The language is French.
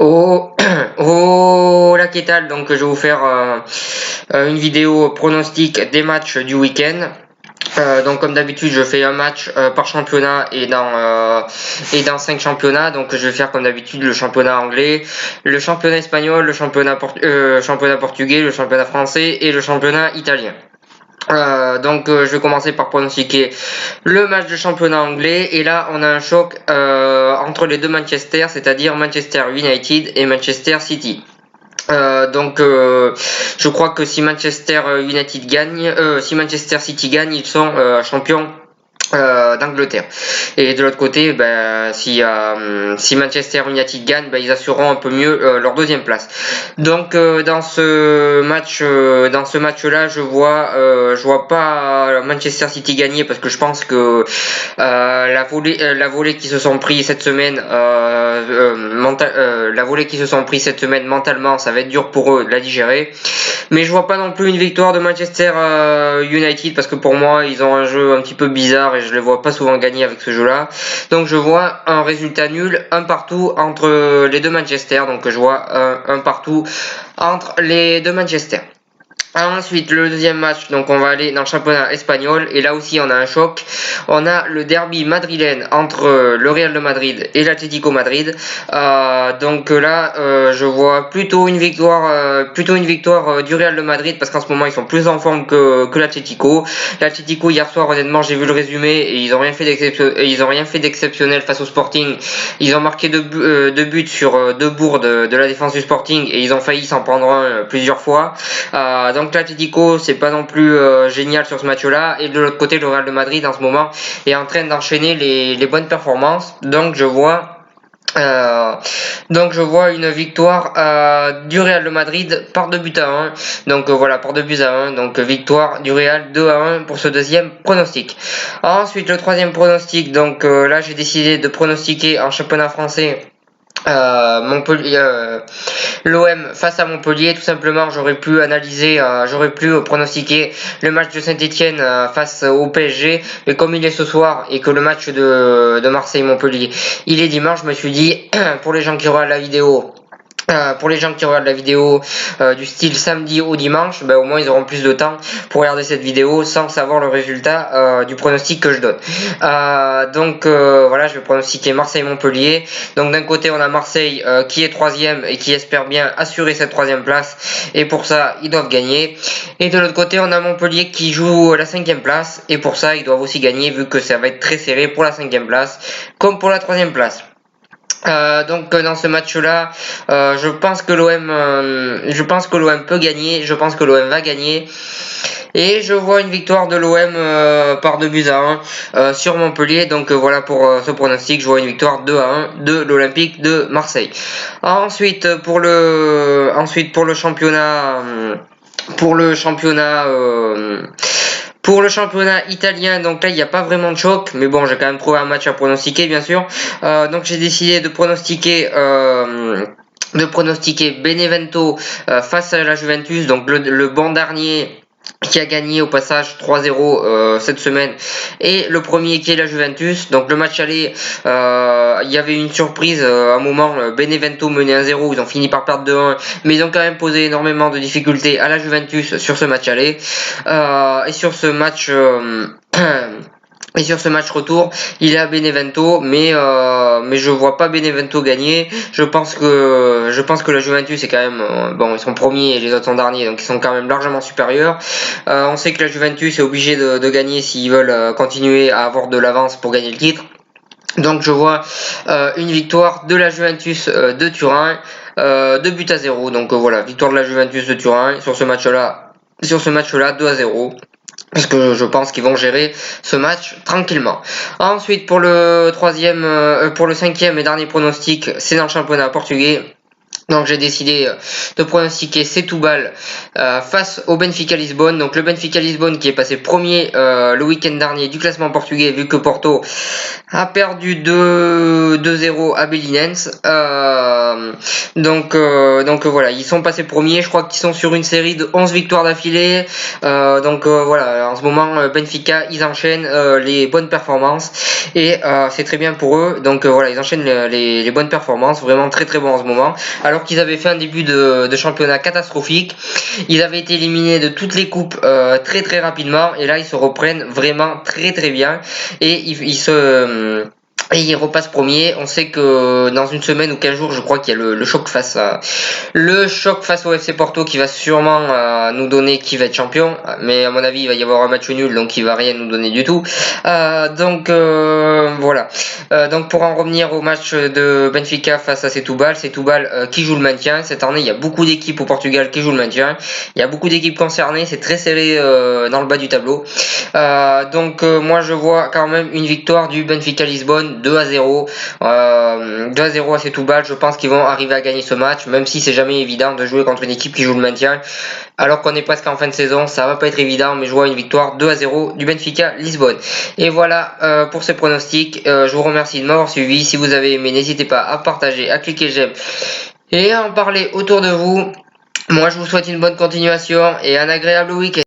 Oh, oh la qu'est-ce donc je vais vous faire une vidéo pronostic des matchs du week-end. Donc comme d'habitude je fais un match par championnat et dans 5 championnats. Donc je vais faire comme d'habitude le championnat anglais, le championnat espagnol, le championnat portugais, le championnat français et le championnat italien. Je vais commencer par pronostiquer le match de championnat anglais et là on a un choc entre les deux Manchester, c'est-à-dire Manchester United et Manchester City. Je crois que si Manchester United gagne, si Manchester City gagne, ils sont champions d'Angleterre. Et de l'autre côté, si Manchester United gagne, ils assureront un peu mieux leur deuxième place. Donc dans ce match-là, je vois pas Manchester City gagner parce que je pense que la volée qui se sont pris cette semaine, la volée qui se sont pris cette semaine mentalement, ça va être dur pour eux de la digérer. Mais je vois pas non plus une victoire de Manchester United parce que pour moi ils ont un jeu un petit peu bizarre et je les vois pas souvent gagner avec ce jeu-là. Donc je vois un résultat nul, un partout entre les deux Manchester. Donc je vois un partout entre les deux Manchester. Ensuite, le deuxième match, donc on va aller dans le championnat espagnol et là aussi on a un choc. On a le derby madrilène entre le Real de Madrid et l'Atlético Madrid. Je vois plutôt une victoire du Real de Madrid parce qu'en ce moment ils sont plus en forme que l'Atlético. L'Atlético hier soir, honnêtement, j'ai vu le résumé et ils ont rien fait d'exceptionnel face au Sporting. Ils ont marqué deux buts sur deux bourdes de la défense du Sporting et ils ont failli s'en prendre un plusieurs fois. Donc l'Atlético c'est pas non plus génial sur ce match-là et de l'autre côté le Real de Madrid en ce moment est en train d'enchaîner les bonnes performances. Donc je vois une victoire du Real de Madrid par 2 buts à 1. Par 2 buts à 1. Donc victoire du Real 2-1 pour ce deuxième pronostic. Ensuite le troisième pronostic. Là j'ai décidé de pronostiquer en championnat français. L'OM face à Montpellier, tout simplement. J'aurais pu pronostiquer le match de Saint-Etienne face au PSG, mais comme il est ce soir et que le match de Marseille-Montpellier il est dimanche, je me suis dit pour les gens qui regardent la vidéo du style samedi ou dimanche, au moins ils auront plus de temps pour regarder cette vidéo sans savoir le résultat du pronostic que je donne. Je vais pronostiquer Marseille-Montpellier. Donc d'un côté on a Marseille qui est troisième et qui espère bien assurer cette troisième place et pour ça ils doivent gagner. Et de l'autre côté on a Montpellier qui joue la 5e place et pour ça ils doivent aussi gagner vu que ça va être très serré pour la 5e place comme pour la 3e place. Dans ce match-là, je pense que l'OM peut gagner, je pense que l'OM va gagner. Et je vois une victoire de l'OM par 2 buts à 1 sur Montpellier. Voilà pour ce pronostic, je vois une victoire 2-1 de l'Olympique de Marseille. Ensuite pour le championnat pour le championnat italien, donc là il n'y a pas vraiment de choc, mais bon j'ai quand même trouvé un match à pronostiquer bien sûr. J'ai décidé de pronostiquer Benevento face à la Juventus, donc le bon dernier qui a gagné au passage 3-0 cette semaine et le premier qui est la Juventus. Donc le match aller, il y avait une surprise à un moment, Benevento menait 1-0, ils ont fini par perdre 2-1, mais ils ont quand même posé énormément de difficultés à la Juventus sur ce match aller et sur ce match et sur ce match retour, il est à Benevento, mais je vois pas Benevento gagner. Je pense que la Juventus est quand même ils sont premiers et les autres sont derniers, donc ils sont quand même largement supérieurs. On sait que la Juventus est obligée de gagner s'ils veulent continuer à avoir de l'avance pour gagner le titre. Donc je vois une victoire de la Juventus de Turin, 2 buts à 0. Victoire de la Juventus de Turin sur ce match-là, 2-0. Parce que je pense qu'ils vont gérer ce match tranquillement. Ensuite, pour le 5e et dernier pronostic, c'est dans le championnat portugais. Donc j'ai décidé de pronostiquer Setúbal face au Benfica Lisbonne. Donc le Benfica Lisbonne qui est passé premier le week-end dernier du classement portugais vu que Porto a perdu 2-0 à Belenenses. Donc voilà, ils sont passés premiers. Je crois qu'ils sont sur une série de 11 victoires d'affilée. Voilà, en ce moment, Benfica, ils enchaînent les bonnes performances et c'est très bien pour eux. Donc voilà, ils enchaînent les bonnes performances, vraiment très très bon en ce moment. Alors qu'ils avaient fait un début de championnat catastrophique, ils avaient été éliminés de toutes les coupes très très rapidement et là ils se reprennent vraiment très très bien et et il repasse premier. On sait que dans une semaine ou 15 jours, je crois qu'il y a le choc face au FC Porto qui va sûrement nous donner qui va être champion. Mais à mon avis, il va y avoir un match nul, donc il va rien nous donner du tout. Voilà. Donc pour en revenir au match de Benfica face à Setúbal, qui joue le maintien. Cette année, il y a beaucoup d'équipes au Portugal qui jouent le maintien. Il y a beaucoup d'équipes concernées. C'est très serré dans le bas du tableau. Moi, je vois quand même une victoire du Benfica Lisbonne. 2-0 à Setúbal. Je pense qu'ils vont arriver à gagner ce match, même si c'est jamais évident de jouer contre une équipe qui joue le maintien. Alors qu'on est presque en fin de saison, ça va pas être évident, mais je vois une victoire 2-0 du Benfica Lisbonne. Et voilà pour ces pronostics. Je vous remercie de m'avoir suivi. Si vous avez aimé, n'hésitez pas à partager, à cliquer j'aime et à en parler autour de vous. Moi, je vous souhaite une bonne continuation et un agréable week-end.